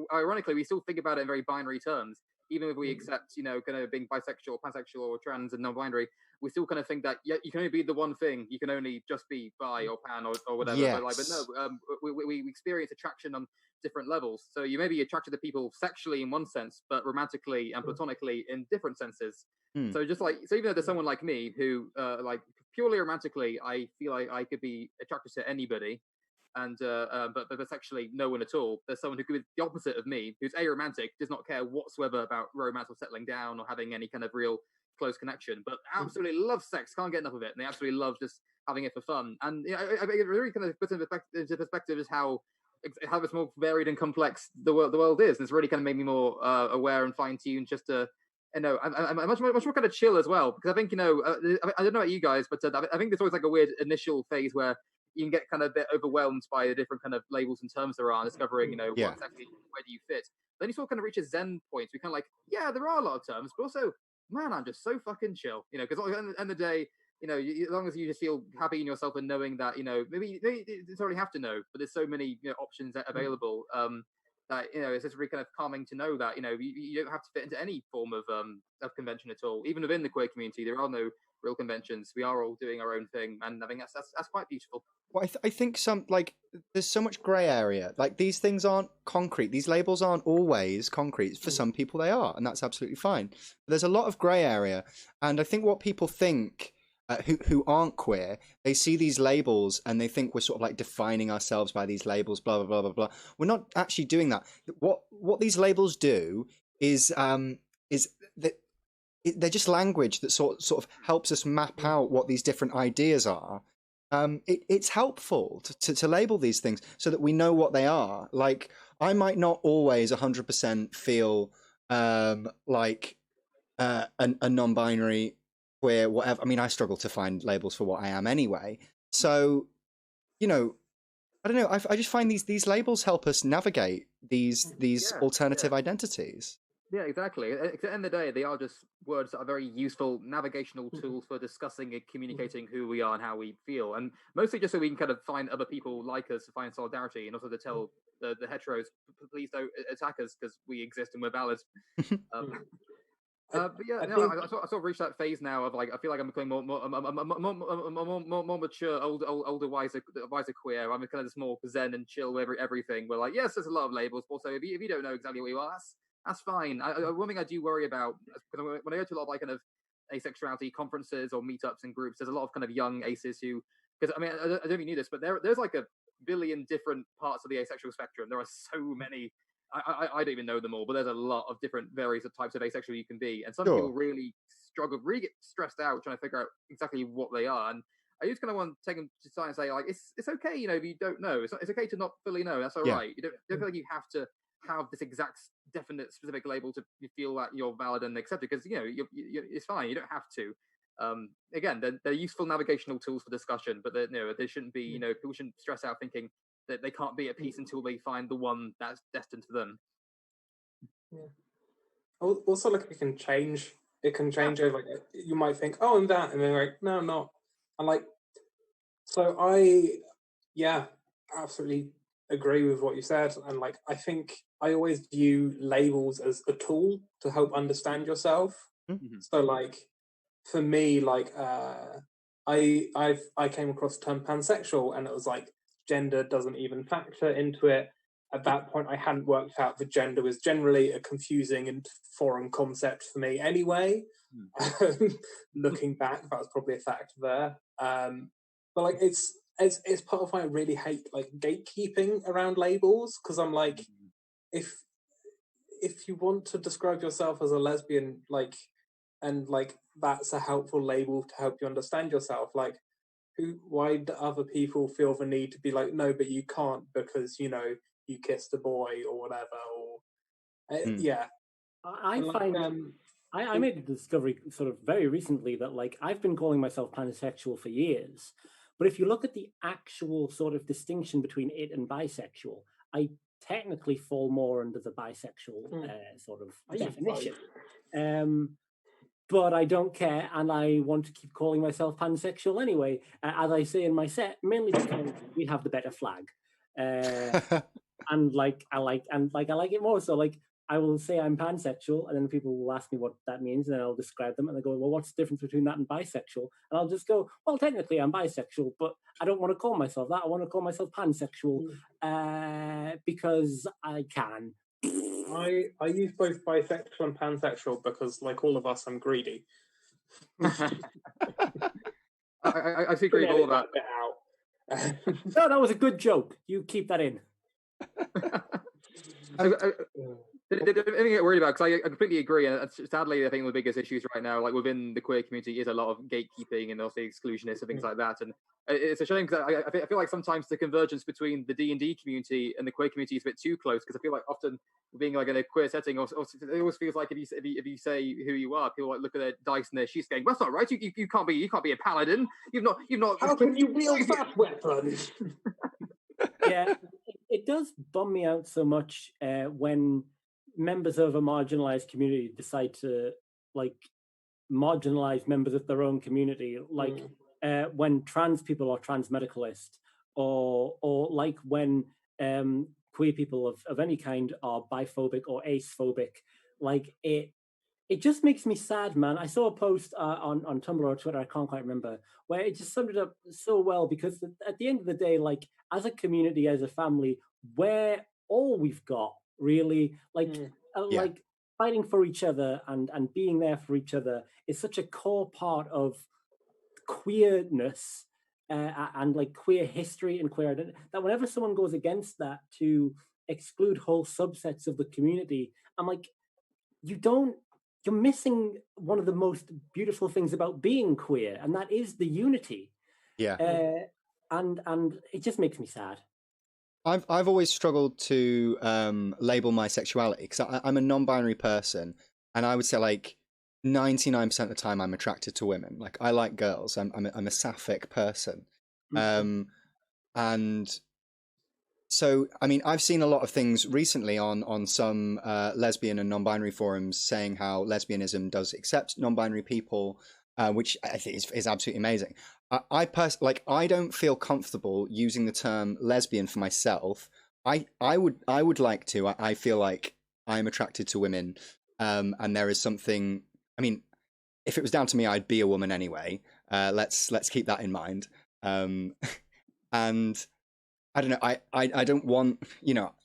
think about it in very binary terms. Even if we accept, kind of being bisexual, pansexual, or trans and non-binary, we still kind of think that you can only be the one thing. You can only just be bi or pan or whatever. Yes. But no, we experience attraction on different levels. So you may be attracted to people sexually in one sense, but romantically and platonically in different senses. So even though there's someone like me who, like, purely romantically, I feel like I could be attracted to anybody. And but sexually no one at all. There's someone who could be the opposite of me, who's aromantic, does not care whatsoever about romance or settling down or having any kind of real close connection, but absolutely loves sex, can't get enough of it, and they absolutely love just having it for fun. And it really kind of puts into perspective is how it's more varied and complex the world is. And it's really kind of made me more aware and fine-tuned, just to I'm much more kind of chill as well, because I think I don't know about you guys, but I think there's always like a weird initial phase where you can get kind of a bit overwhelmed by the different kind of labels and terms there are, and discovering, what exactly, where do you fit? Then you sort of kind of reach a zen point. We kind of like, yeah, there are a lot of terms, but also, man, I'm just so fucking chill, because at the end of the day, as long as you just feel happy in yourself and knowing that, maybe you don't really have to know, but there's so many options available, that it's just really kind of calming to know that you don't have to fit into any form of convention at all. Even within the queer community, there are no real conventions. We are all doing our own thing, and I think that's quite beautiful. Well, I think there's so much grey area. Like, these things aren't concrete. These labels aren't always concrete. For some people they are, and that's absolutely fine. But there's a lot of grey area, and I think what people think, who aren't queer, they see these labels and they think we're sort of like defining ourselves by these labels, blah blah blah blah blah. We're not actually doing that. What these labels do is that they're just language that sort of helps us map out what these different ideas are. It's helpful to label these things so that we know what they are. Like, I might not always 100% feel like a non-binary, queer, whatever. I mean, I struggle to find labels for what I am anyway. So, you know, I don't know. I just find these labels help us navigate these alternative identities. Yeah, exactly. At the end of the day, they are just words that are very useful navigational tools for discussing and communicating who we are and how we feel, and mostly just so we can kind of find other people like us to find solidarity, and also to tell the heteros, please don't attack us because we exist and we're valid. But yeah, I sort of reached that phase now of like I feel like I'm becoming more mature, older, wiser queer. I'm kind of just more zen and chill with everything. We're like, yes, there's a lot of labels. Also, if you don't know exactly what you are, that's fine. One thing I do worry about, because when I go to a lot of like kind of asexuality conferences or meetups and groups, there's a lot of kind of young aces who, because I mean, I don't know if you knew this, but there's like a billion different parts of the asexual spectrum. There are so many. I don't even know them all, but there's a lot of different various types of asexual you can be, and some people really struggle, really get stressed out trying to figure out exactly what they are. And I just kind of want to take them to side and say, like, it's okay, you know, if you don't know, it's okay to not fully know. That's all right. You don't feel like you have to have this exact, definite, specific label to feel that you're valid and accepted, because you know it's fine. You don't have to. Again, they're useful navigational tools for discussion, but they shouldn't be. You know, people shouldn't stress out thinking that they can't be at peace until they find the one that's destined for them. Yeah. Also, like it can change. It can change over. Like you might think, "Oh, I'm that," and then like, "No, I'm not." And like, so absolutely agree with what you said. And like, I think I always view labels as a tool to help understand yourself. Mm-hmm. So like, for me, like, I came across the term pansexual, and it was like, gender doesn't even factor into it. At that point, I hadn't worked out that gender was generally a confusing and foreign concept for me anyway. Looking back, that was probably a factor there. But like, it's part of why I really hate like gatekeeping around labels, because I'm like, if you want to describe yourself as a lesbian, like, and like that's a helpful label to help you understand yourself, like, why do other people feel the need to be like, no, but you can't because, you know, you kissed a boy or whatever, or I find I made a discovery sort of very recently that like I've been calling myself pansexual for years, but if you look at the actual sort of distinction between it and bisexual, I technically fall more under the bisexual sort of definition. But I don't care, and I want to keep calling myself pansexual anyway, as I say in my set, mainly because we have the better flag, and I like it more. So like I will say I'm pansexual, and then people will ask me what that means, and then I'll describe them, and they go, "Well, what's the difference between that and bisexual?" And I'll just go, "Well, technically I'm bisexual, but I don't want to call myself that. I want to call myself pansexual because I can." I use both bisexual and pansexual because, like all of us, I'm greedy. I agree with all of that. Bit out. No, that was a good joke. You keep that in. I get worried about, because I completely agree, and sadly I think the biggest issues right now, like within the queer community, is a lot of gatekeeping and also exclusionists and things like that. And it's a shame, because I feel like sometimes the convergence between the D&D community and the queer community is a bit too close, because I feel like often being like in a queer setting, or it always feels like if you say who you are, people like look at their dice and their sheets going, "That's not right. You can't be a paladin. You've not. How can you wield that weapon?" Yeah, it does bum me out so much when members of a marginalized community decide to like marginalize members of their own community, like when trans people are trans medicalists, or like when queer people of any kind are biphobic or acephobic. Like it just makes me sad, man. I saw a post on Tumblr or Twitter, I can't quite remember, where it just summed it up so well, because at the end of the day, like as a community, as a family, we're all we've got, really. Like like fighting for each other and being there for each other is such a core part of queerness and like queer history and queer identity, that whenever someone goes against that to exclude whole subsets of the community, I'm like, you're missing one of the most beautiful things about being queer, and that is the unity. And it just makes me sad. I've always struggled to label my sexuality, because I'm a non-binary person, and I would say like 99% of the time I'm attracted to women. Like, I like girls. I'm a sapphic person. And so, I mean, I've seen a lot of things recently on some lesbian and non-binary forums saying how lesbianism does accept non-binary people, which I think is absolutely amazing. I don't feel comfortable using the term lesbian for myself. I would like to. I feel like I'm attracted to women, and there is something. I mean, if it was down to me, I'd be a woman anyway. Let's keep that in mind. And I don't know. I don't want,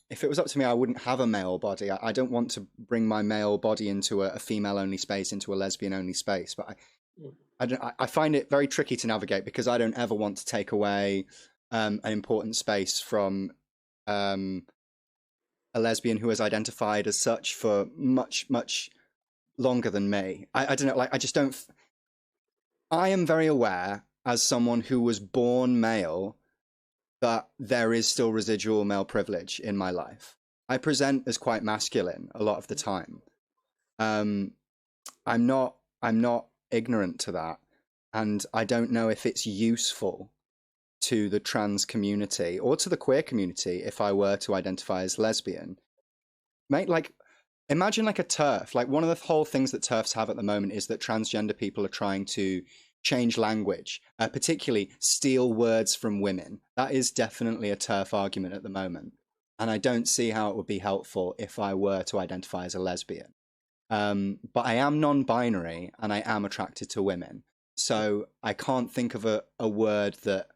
if it was up to me, I wouldn't have a male body. I don't want to bring my male body into a female only space, into a lesbian only space. But I find it very tricky to navigate because I don't ever want to take away an important space from a lesbian who has identified as such for much, much longer than me. I don't know. Like, I just don't. I am very aware as someone who was born male that there is still residual male privilege in my life. I present as quite masculine a lot of the time. I'm not ignorant to that, and I don't know if it's useful to the trans community or to the queer community if I were to identify as lesbian. Mate, like, imagine like a TERF. Like, one of the whole things that TERFs have at the moment is that transgender people are trying to change language, particularly steal words from women. That is definitely a TERF argument at the moment. And I don't see how it would be helpful if I were to identify as a lesbian. But I am non-binary and I am attracted to women. So I can't think of a word that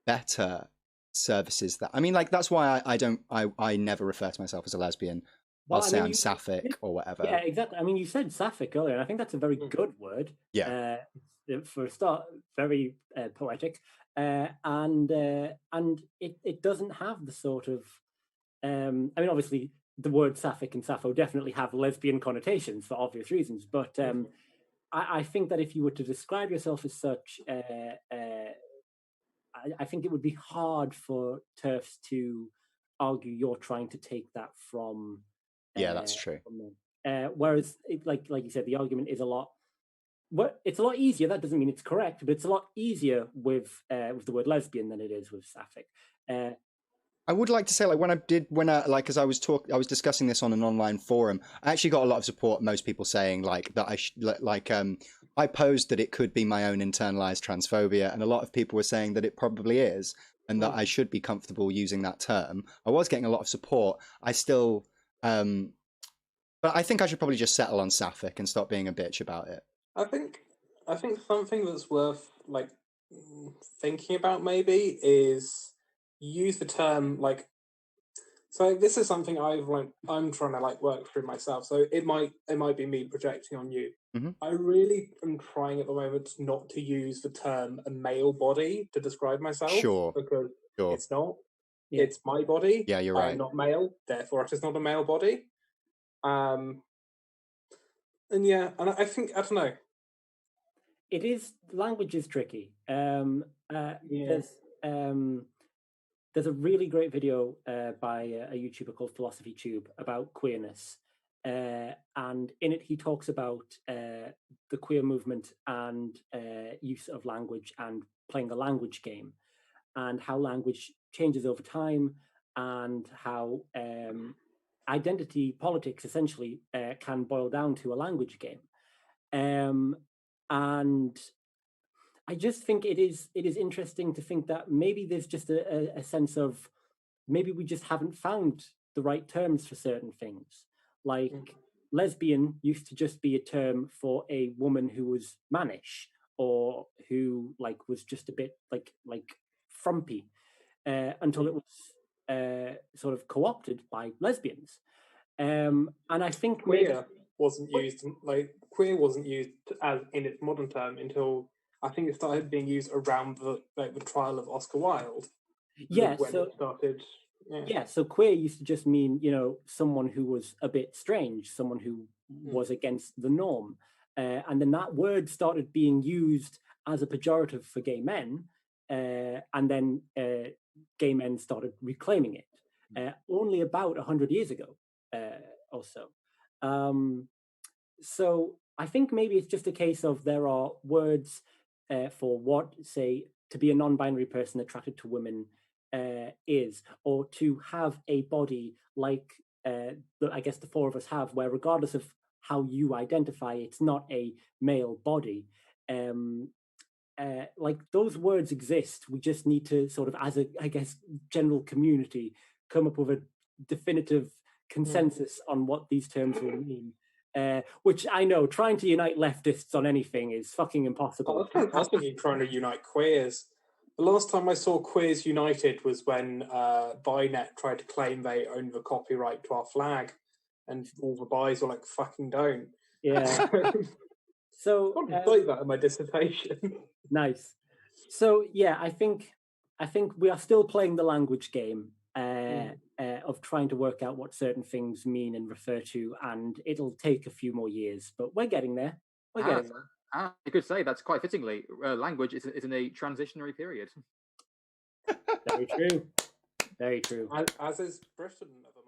better services that. I mean, like, that's why I never refer to myself as a lesbian. I'll say I'm sapphic or whatever. Yeah, exactly. I mean, you said sapphic earlier, and I think that's a very good word. Yeah. For a start, very poetic, and it doesn't have the sort of. I mean, obviously, the word sapphic and sappho definitely have lesbian connotations for obvious reasons, but I think that if you were to describe yourself as such, I think it would be hard for TERFs to argue you're trying to take that from. Yeah, that's true. Whereas, like you said, the argument is a lot. Well, it's a lot easier. That doesn't mean it's correct, but it's a lot easier with the word lesbian than it is with sapphic. I would like to say, like, as I was discussing this on an online forum, I actually got a lot of support. Most people saying like that I posed that it could be my own internalized transphobia, and a lot of people were saying that it probably is, and that I should be comfortable using that term. I was getting a lot of support. I still, but I think I should probably just settle on sapphic and stop being a bitch about it. I think something that's worth like thinking about maybe is use the term like. So this is something I'm trying to like work through myself. So it might be me projecting on you. Mm-hmm. I really am trying at the moment not to use the term a male body to describe myself. Sure. Because it's not. Yeah. It's my body. Yeah, you're right. I'm not male, therefore it is not a male body. And yeah, and I think I don't know. It is, language is tricky. There's a really great video by a YouTuber called Philosophy Tube about queerness. And in it, he talks about the queer movement and use of language and playing the language game, and how language changes over time, and how identity politics essentially can boil down to a language game. And I just think it is interesting to think that maybe there's just a sense of maybe we just haven't found the right terms for certain things. Like lesbian used to just be a term for a woman who was mannish or who like was just a bit like frumpy until it was sort of co-opted by lesbians. And I think queer wasn't used as in its modern term until I think it started being used around the trial of Oscar Wilde. Yeah, when it started. Yeah, so queer used to just mean, someone who was a bit strange, someone who was against the norm. And then that word started being used as a pejorative for gay men, and then gay men started reclaiming it only about 100 years ago or so. So I think maybe it's just a case of there are words for what, say, to be a non-binary person attracted to women is, or to have a body like I guess the four of us have, where regardless of how you identify, it's not a male body. Like those words exist. We just need to sort of, as a, I guess, general community, come up with a definitive consensus on what these terms will mean. Which I know, trying to unite leftists on anything is fucking impossible. I think you're trying to unite queers. The last time I saw queers united was when Binet tried to claim they owned the copyright to our flag, and all the bis were like, "Fucking don't." Yeah. So I like that in my dissertation. Nice. So yeah, I think we are still playing the language game of trying to work out what certain things mean and refer to, and it'll take a few more years, but we're getting there. We're getting there. You could say that's quite fittingly. Language is in a transitionary period. Very true. Very true. As is Britain at the